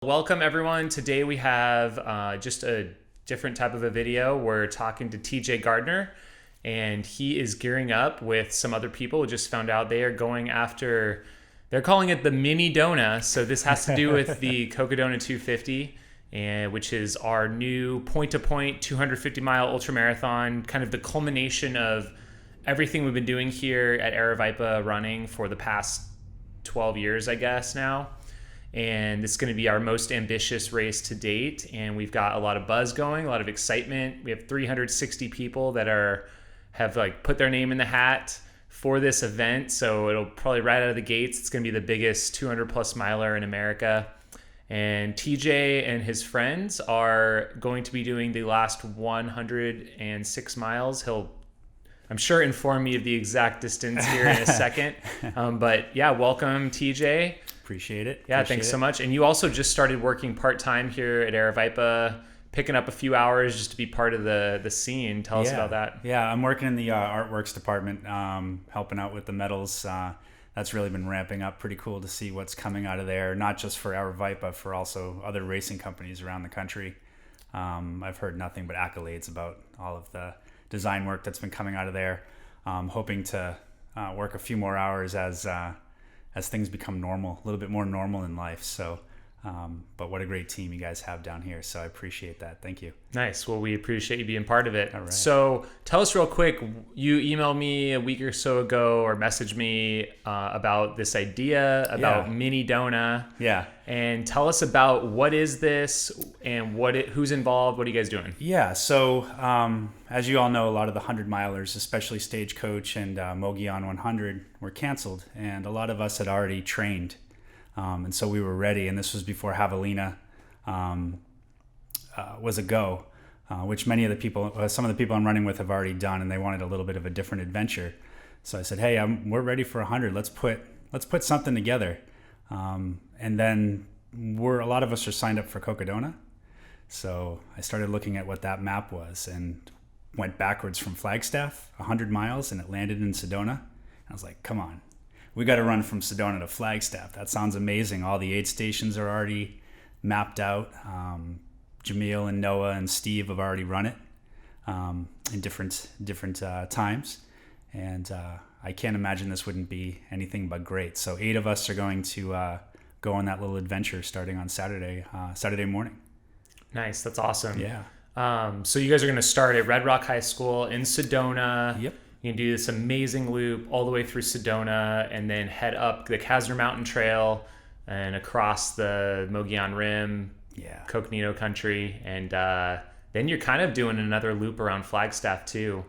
Welcome everyone. Today we have just a different type of a video. We're talking to TJ Gardner, and he is gearing up with some other people. We just found out they are going after, they're calling it the Minidona. So this has to do with the Cocodona 250, and which is our new point-to-point 250-mile ultramarathon, kind of the culmination of everything we've been doing here at Aravaipa running for the past 12 years, I guess now. And this is going to be our most ambitious race to date, and we've got a lot of buzz going, a lot of excitement. We have 360 people that have put their name in the hat for this event, so it'll probably right out of the gates, it's going to be the biggest 200 plus miler in America. And TJ and his friends are going to be doing the last 106 miles. He'll, I'm sure, inform me of the exact distance here in a second. But yeah, welcome TJ. Appreciate it. Yeah, thanks so much. And you also just started working part-time here at Aravaipa, picking up a few hours just to be part of the scene. Tell us about that. Yeah, I'm working in the artworks department, helping out with the medals. That's really been ramping up. Pretty cool to see what's coming out of there, not just for Aravaipa, for also other racing companies around the country. I've heard nothing but accolades about all of the design work that's been coming out of there. Hoping to work a few more hours as things become normal, a little bit more normal in life. So, but what a great team you guys have down here. So I appreciate that. Thank you. Nice. Well, we appreciate you being part of it. All right. So tell us real quick, you emailed me a week or so ago or messaged me about this idea about Minidona. Yeah. And tell us about what is this and who's involved? What are you guys doing? Yeah. So as you all know, a lot of the 100-milers, especially Stagecoach and Mogollon 100, were canceled. And a lot of us had already trained. And so we were ready. And this was before Javelina was a go, which some of the people I'm running with have already done. And they wanted a little bit of a different adventure. So I said, hey, we're ready for 100. Let's put something together. And then a lot of us are signed up for Cocodona. So I started looking at what that map was and went backwards from Flagstaff, 100 miles, and it landed in Sedona. I was like, come on, we got to run from Sedona to Flagstaff. That sounds amazing. All the aid stations are already mapped out. Jamil and Noah and Steve have already run it in different times. And I can't imagine this wouldn't be anything but great. So 8 of us are going to go on that little adventure starting on Saturday morning. Nice. That's awesome. Yeah. So you guys are going to start at Red Rock High School in Sedona. Yep. You can do this amazing loop all the way through Sedona and then head up the Kasner Mountain Trail and across the Mogollon Rim, Coconino country. And then you're kind of doing another loop around Flagstaff too,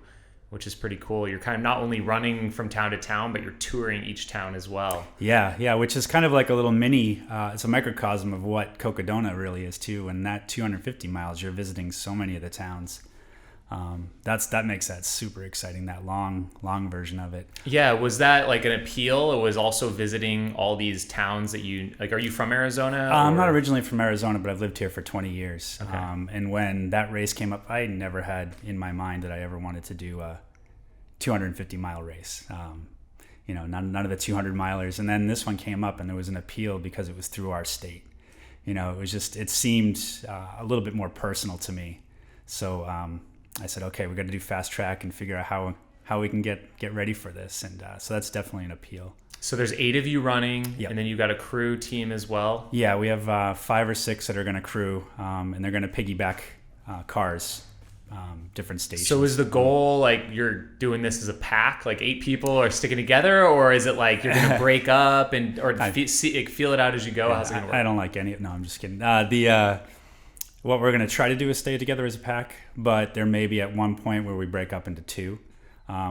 which is pretty cool. You're kind of not only running from town to town, but you're touring each town as well. Yeah, which is kind of like a little mini, it's a microcosm of what Cocodona really is too. And that 250 miles, you're visiting so many of the towns. That makes that super exciting, that long version of it. Yeah, was that like an appeal? It was also visiting all these towns that you, like, are you from Arizona? I'm not originally from Arizona, but I've lived here for 20 years. Okay. And when that race came up, I never had in my mind that I ever wanted to do a 250-mile race. None of the 200 milers. And then this one came up and there was an appeal because it was through our state. It seemed a little bit more personal to me. So I said, okay, we got to do fast track and figure out how we can get ready for this. And so that's definitely an appeal. So there's 8 of you running, Yep. And then you've got a crew team as well? Yeah, we have 5 or 6 that are going to crew, and they're going to piggyback cars, different stations. So is the goal, like, you're doing this as a pack, like 8 people are sticking together, or is it like you're going to break up or feel it out as you go? How's it going to work? I don't like any. No, I'm just kidding. What we're going to try to do is stay together as a pack, but there may be at one point where we break up into 2,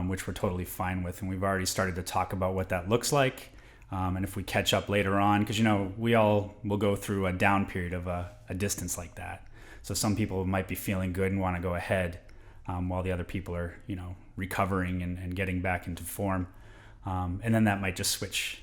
which we're totally fine with. And we've already started to talk about what that looks like. And if we catch up later on, because, we all will go through a down period of a distance like that. So some people might be feeling good and want to go ahead while the other people are, recovering and getting back into form. And then that might just switch,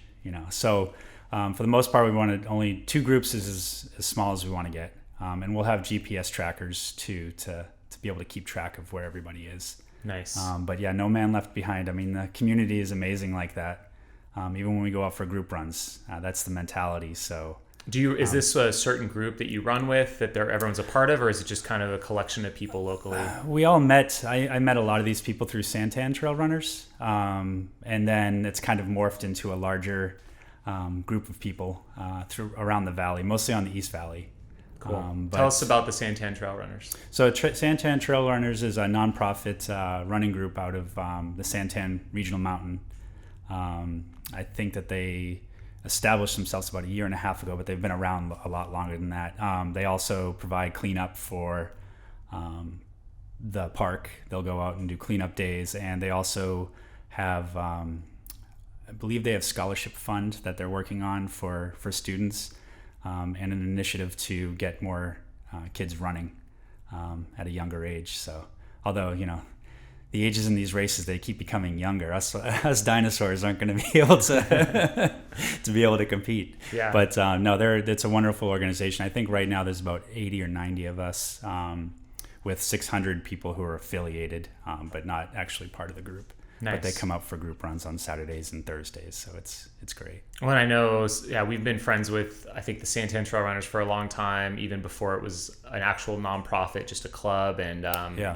So for the most part, we wanted only 2 groups is as small as we want to get. And we'll have GPS trackers too to be able to keep track of where everybody is. Nice. But yeah, no man left behind. I mean, the community is amazing like that. Even when we go out for group runs, that's the mentality. So Is this a certain group that you run with that everyone's a part of, or is it just kind of a collection of people locally? We all met. I met a lot of these people through Santan Trail Runners, and then it's kind of morphed into a larger group of people around the valley, mostly on the East Valley. Cool. Tell us about the Santan Trail Runners. So Santan Trail Runners is a nonprofit running group out of the Santan Regional Mountain. I think that they established themselves about a year and a half ago, but they've been around a lot longer than that. They also provide cleanup for the park. They'll go out and do cleanup days, and they also have, I believe they have scholarship fund that they're working on for students, and an initiative to get more kids running at a younger age. So although, the ages in these races, they keep becoming younger. Us dinosaurs aren't going to be able to to be able to compete. Yeah. But no, it's a wonderful organization. I think right now there's about 80 or 90 of us, with 600 people who are affiliated, but not actually part of the group. Nice. But they come out for group runs on Saturdays and Thursdays, so it's great. Well, I know, we've been friends with, I think, the Santan Trail Runners for a long time, even before it was an actual nonprofit, just a club, and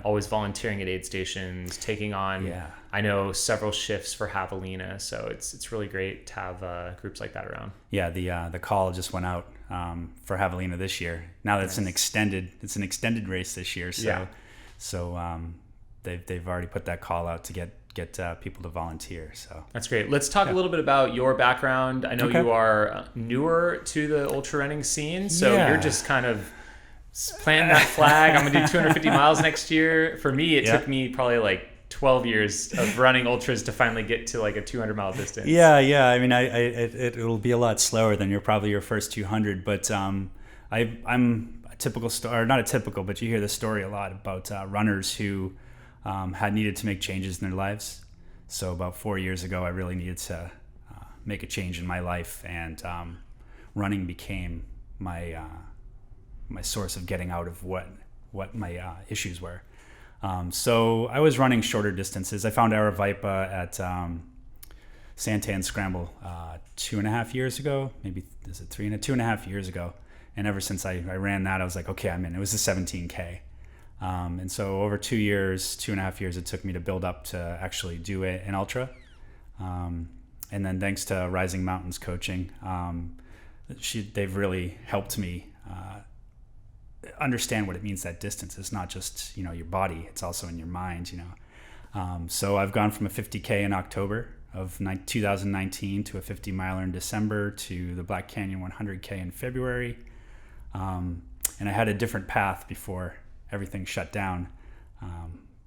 always volunteering at aid stations, taking on, I know, several shifts for Javelina, so it's really great to have groups like that around. Yeah, the call just went out for Javelina this year. Now that it's an extended race this year, so they've already put that call out to get people to volunteer. So that's great. Let's talk a little bit about your background. I know you are newer to the ultra running scene, so you're just kind of planting that flag. I'm gonna do 250 miles next year. For me, it took me probably like 12 years of running ultras to finally get to like a 200-mile distance. Yeah. I mean, it'll be a lot slower than your first 200, but I'm a typical or not a typical, but you hear this story a lot about runners who had needed to make changes in their lives. So about 4 years ago, I really needed to make a change in my life, and running became my source of getting out of what my issues were. So I was running shorter distances. I found Aravaipa at Santan Scramble 2.5 years ago, maybe is it 2.5 years ago. And ever since I ran that, I was like, okay, I'm in. It was a 17K. And so over 2.5 years, it took me to build up to actually do an ultra. And then thanks to Rising Mountains coaching, they've really helped me understand what it means. That distance is not just, your body, it's also in your mind, So I've gone from a 50K in October of 2019 to a 50 miler in December to the Black Canyon 100K in February. And I had a different path before everything shut down,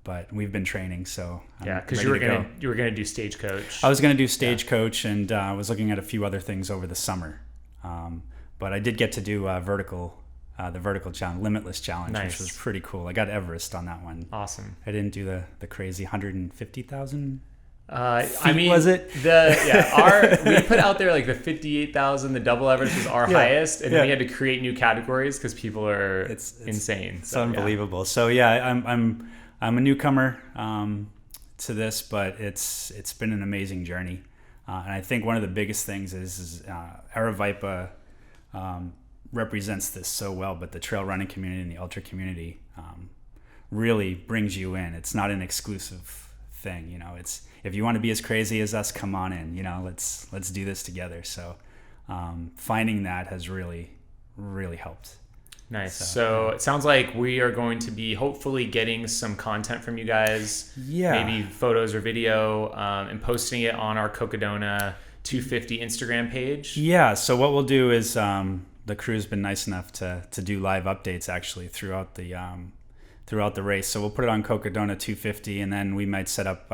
but we've been training, so because you were gonna do Stagecoach. I was gonna do Stagecoach, and I was looking at a few other things over the summer, but I did get to do the vertical challenge, Limitless Challenge, which was pretty cool. I got Everest on that one. Awesome. I didn't do the crazy 150,000 feet, was it? We put out there like the 58,000. The double Everest was our highest, and then we had to create new categories because people are insane. It's unbelievable. So I'm a newcomer to this, but it's been an amazing journey, and I think one of the biggest things is Aravaipa represents this so well. But the trail running community and the ultra community really brings you in. It's not an exclusive thing, it's. If you want to be as crazy as us, come on in. Let's do this together. So, finding that has really, really helped. Nice. So it sounds like we are going to be hopefully getting some content from you guys. Yeah. Maybe photos or video, and posting it on our Cocodona 250 Instagram page. Yeah. So what we'll do is the crew's been nice enough to do live updates actually throughout the race. So we'll put it on Cocodona 250, and then we might set up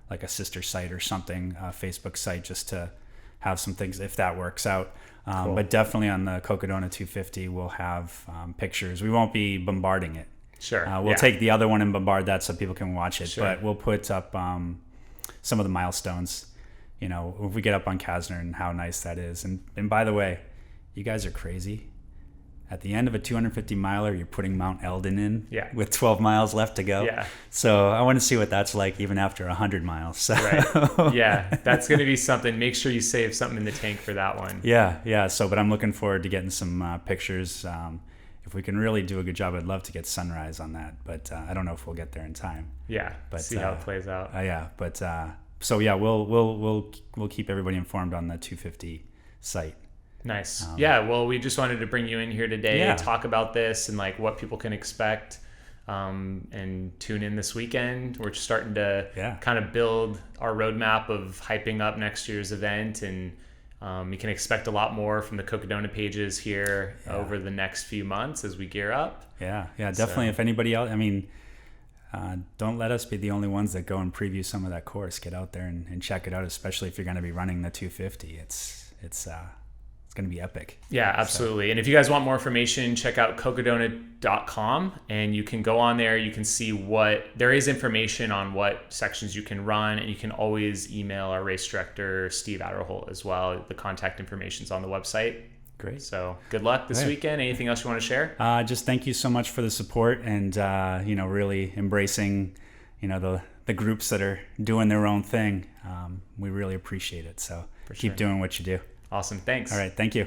like a sister site or something, a Facebook site, just to have some things if that works out. Cool. But definitely on the Cocodona 250, we'll have pictures. We won't be bombarding it. Sure. We'll take the other one and bombard that so people can watch it. Sure. But we'll put up some of the milestones, if we get up on Kasner and how nice that is. And by the way, you guys are crazy. at the end of a 250 miler, you're putting Mount Eldon in with 12 miles left to go. Yeah. So I want to see what that's like even after 100 miles. So. Right. Yeah, that's going to be something. Make sure you save something in the tank for that one. Yeah. So, but I'm looking forward to getting some pictures. If we can really do a good job, I'd love to get sunrise on that, but I don't know if we'll get there in time. Yeah. But see how it plays out. So yeah, we'll keep everybody informed on the 250 site. Nice. Well, we just wanted to bring you in here today, talk about this and like what people can expect, and tune in this weekend. We're just starting to kind of build our roadmap of hyping up next year's event, and you can expect a lot more from the Cocodona pages here over the next few months as we gear up. Yeah, definitely. If anybody else, don't let us be the only ones that go and preview some of that course. Get out there and check it out, especially if you're going to be running the 250. It's going to be epic. Yeah, absolutely. So. And if you guys want more information, check out cocodona.com, and you can go on there. You can see there is information on what sections you can run, and you can always email our race director, Steve Adderholt, as well. The contact information's on the website. Great. So good luck this weekend. Anything else you want to share? Just thank you so much for the support, and really embracing, the groups that are doing their own thing. We really appreciate it. So keep doing what you do. Awesome. Thanks. All right. Thank you.